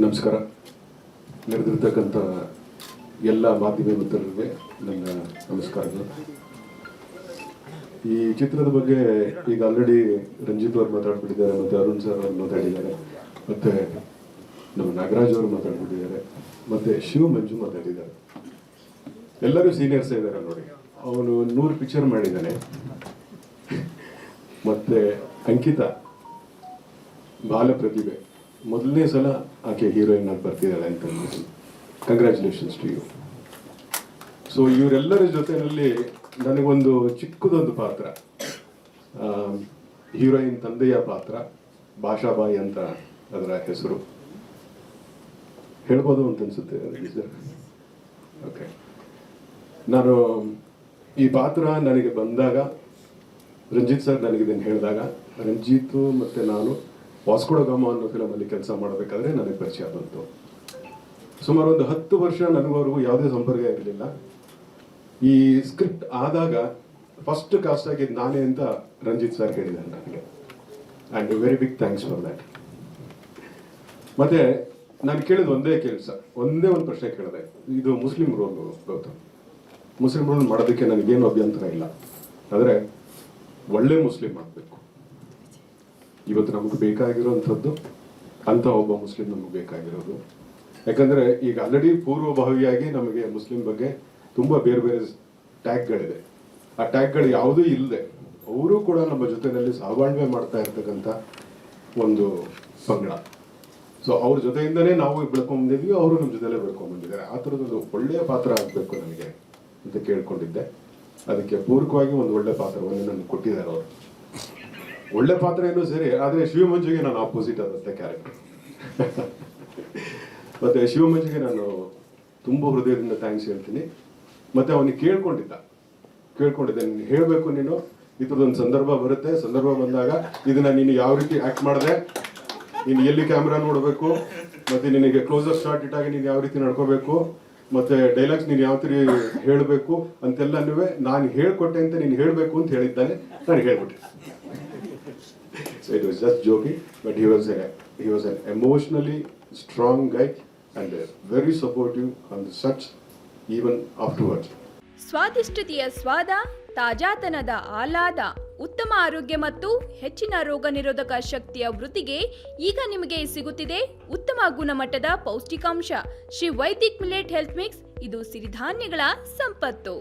ನಮಸ್ಕಾರ. ನಡೆದಿರ್ತಕ್ಕಂಥ ಎಲ್ಲ ಮಾಧ್ಯಮ ಮಿತ್ರರಿಗೆ ನನ್ನ ನಮಸ್ಕಾರಗಳು. ಈ ಚಿತ್ರದ ಬಗ್ಗೆ ಈಗ ಆಲ್ರೆಡಿ ರಂಜಿತ್ ಅವರು ಮಾತಾಡ್ಬಿಟ್ಟಿದ್ದಾರೆ, ಮತ್ತು ಅರುಣ್ ಸರ್ ಅವರು ಮಾತಾಡಿದ್ದಾರೆ, ಮತ್ತು ನಮ್ಮ ನಾಗರಾಜ್ ಅವರು ಮಾತಾಡ್ಬಿಟ್ಟಿದ್ದಾರೆ, ಮತ್ತು ಶಿವ ಮಂಜು ಮಾತಾಡಿದ್ದಾರೆ. ಎಲ್ಲರೂ ಸೀನಿಯರ್ಸ್ ಇದ್ದಾರೆ ನೋಡಿ. ಅವನು 100 ಪಿಕ್ಚರ್ ಮಾಡಿದ್ದಾನೆ. ಮತ್ತು ಅಂಕಿತಾ ಬಾಲ ಪ್ರತಿಭೆ, ಮೊದಲನೇ ಸಲ ಆಕೆ ಹೀರೋಯಿನ್ ಆಗಿ ಬರ್ತಿದ್ದಾಳೆ ಅಂತ ಅಂದ್ಬಿಟ್ಟು ಕಂಗ್ರ್ಯಾಚುಲೇಷನ್ಸ್ ಟು ಯು. ಸೊ ಇವರೆಲ್ಲರ ಜೊತೆಯಲ್ಲಿ ನನಗೊಂದು ಚಿಕ್ಕದೊಂದು ಪಾತ್ರ, ಹೀರೋಯಿನ್ ತಂದೆಯ ಪಾತ್ರ, ಭಾಷಾಬಾಯಿ ಅಂತ ಅದರ ಹೆಸರು. ಹೇಳ್ಬೋದು ಅಂತ ಅನ್ಸುತ್ತೆ ಸರ್. ಓಕೆ, ನಾನು ಈ ಪಾತ್ರ ನನಗೆ ಬಂದಾಗ ರಂಜಿತ್ ಸರ್ ನನಗೆ ಇದನ್ನು ಹೇಳಿದಾಗ, ರಂಜಿತ್ ಮತ್ತು ನಾನು ವಾಸ್ಕೋ ಡ ಗಾಮ ಅನ್ನೋ ಫಿಲಮಲ್ಲಿ ಕೆಲಸ ಮಾಡಬೇಕಾದ್ರೆ ನನಗೆ ಪರಿಚಯ ಬಂತು. ಸುಮಾರು ಒಂದು 10 ವರ್ಷ ನನಗವ್ರಿಗೂ ಯಾವುದೇ ಸಂಪರ್ಕ ಇರಲಿಲ್ಲ. ಈ ಸ್ಕ್ರಿಪ್ಟ್ ಆದಾಗ ಫಸ್ಟ್ ಕಾಸ್ಟ್ ಆಗಿದ್ದು ನಾನೇ ಅಂತ ರಂಜಿತ್ ಸರ್ ಹೇಳಿದ್ದಾರೆ ನನಗೆ. And very big thanks for that. ಮತ್ತು ನಾನು ಕೇಳಿದ ಒಂದೇ ಒಂದು ಪ್ರಶ್ನೆ ಕೇಳಿದೆ, ಇದು Muslim role Gautam. Muslim role ಮಾಡೋದಕ್ಕೆ ನನಗೇನು ಅಭ್ಯಂತರ ಇಲ್ಲ, ಆದರೆ ಒಳ್ಳೆ ಮುಸ್ಲಿಂ ಆಗಬೇಕು. ಇವತ್ತು ನಮಗೆ ಬೇಕಾಗಿರೋವಂಥದ್ದು ಅಂಥ ಒಬ್ಬ ಮುಸ್ಲಿಂ ನಮಗೆ ಬೇಕಾಗಿರೋದು. ಯಾಕಂದರೆ ಈಗ ಆಲ್ರೆಡಿ ಪೂರ್ವಭಾವಿಯಾಗಿ ನಮಗೆ ಮುಸ್ಲಿಂ ಬಗ್ಗೆ ತುಂಬ ಬೇರೆ ಬೇರೆ ಟ್ಯಾಗ್ಗಳಿದೆ. ಆ ಟ್ಯಾಗ್ಗಳು ಯಾವುದೂ ಇಲ್ಲದೆ ಅವರು ಕೂಡ ನಮ್ಮ ಜೊತೆಯಲ್ಲಿ ಸಹಬಾಳ್ವೆ ಮಾಡ್ತಾ ಇರ್ತಕ್ಕಂಥ ಒಂದು ಪಂಗಡ. ಸೊ ಅವ್ರ ಜೊತೆಯಿಂದನೇ ನಾವು ಬೆಳ್ಕೊಂಬಂದಿದ್ವಿ, ಅವರು ನಮ್ಮ ಜೊತೆಲೇ ಬೆಳ್ಕೊಂಬಂದಿದ್ದಾರೆ. ಆ ಥರದೊಂದು ಒಳ್ಳೆಯ ಪಾತ್ರ ಆಗಬೇಕು ನನಗೆ ಅಂತ ಕೇಳ್ಕೊಂಡಿದ್ದೆ. ಅದಕ್ಕೆ ಪೂರಕವಾಗಿ ಒಂದು ಒಳ್ಳೆ ಪಾತ್ರವನ್ನು ನನಗೆ ಕೊಟ್ಟಿದ್ದಾರೆ ಅವರು. ಒಳ್ಳೆ ಪಾತ್ರ ಏನೋ ಸರಿ, ಆದರೆ ಶಿವಮಂಜುಗೆ ನಾನು ಆಪೋಸಿಟ್ ಆದಂಥ ಕ್ಯಾರೆಕ್ಟರ್. ಮತ್ತು ಶಿವಮಂಜುಗೆ ನಾನು ತುಂಬ ಹೃದಯದಿಂದ ಥ್ಯಾಂಕ್ಸ್ ಹೇಳ್ತೀನಿ. ಮತ್ತು ಅವನಿಗೆ ಕೇಳ್ಕೊಂಡಿದ್ದೆ ನೀನು ಹೇಳಬೇಕು, ನೀನು ಈ ಥರದೊಂದು ಸಂದರ್ಭ ಬರುತ್ತೆ, ಸಂದರ್ಭ ಬಂದಾಗ ಇದನ್ನು ನೀನು ಯಾವ ರೀತಿ ಆ್ಯಕ್ಟ್ ಮಾಡಿದೆ, ನೀನು ಎಲ್ಲಿ ಕ್ಯಾಮ್ರಾ ನೋಡಬೇಕು, ಮತ್ತು ನಿನಗೆ ಕ್ಲೋಸರ್ ಶಾಟ್ ಇಟ್ಟಾಗ ನೀನು ಯಾವ ರೀತಿ ನಡ್ಕೋಬೇಕು, ಮತ್ತು ಡೈಲಾಗ್ಸ್ ನೀನು ಯಾವ ಥರ ಹೇಳಬೇಕು ಅಂತೆಲ್ಲನೂ ನಾನು ಹೇಳ್ಕೊಟ್ಟೆ ಅಂತ ನೀನು ಹೇಳಬೇಕು ಅಂತ ಹೇಳಿದ್ದಾನೆ. ನಾನು ಹೇಳ್ಬಿಟ್ಟೆ. So it was just joking, but he was an emotionally strong guy and very supportive on the sets even afterwards. ಸ್ವಾದಿಷ್ಟತೆಯ ಸ್ವಾದ, ತಾಜಾತನದ ಆಹ್ಲಾದ, ಉತ್ತಮ ಆರೋಗ್ಯ ಮತ್ತು ಹೆಚ್ಚಿನ ರೋಗ ನಿರೋಧಕ ಶಕ್ತಿಯ ವೃದ್ಧಿಗೆ ಈಗ ನಿಮಗೆ ಸಿಗುತ್ತಿದೆ ಉತ್ತಮ ಗುಣಮಟ್ಟದ ಪೌಷ್ಟಿಕಾಂಶ. Shri Vaidik millet health mix, ಇದು ಸಿರಿಧಾನ್ಯಗಳ ಸಂಪತ್ತು.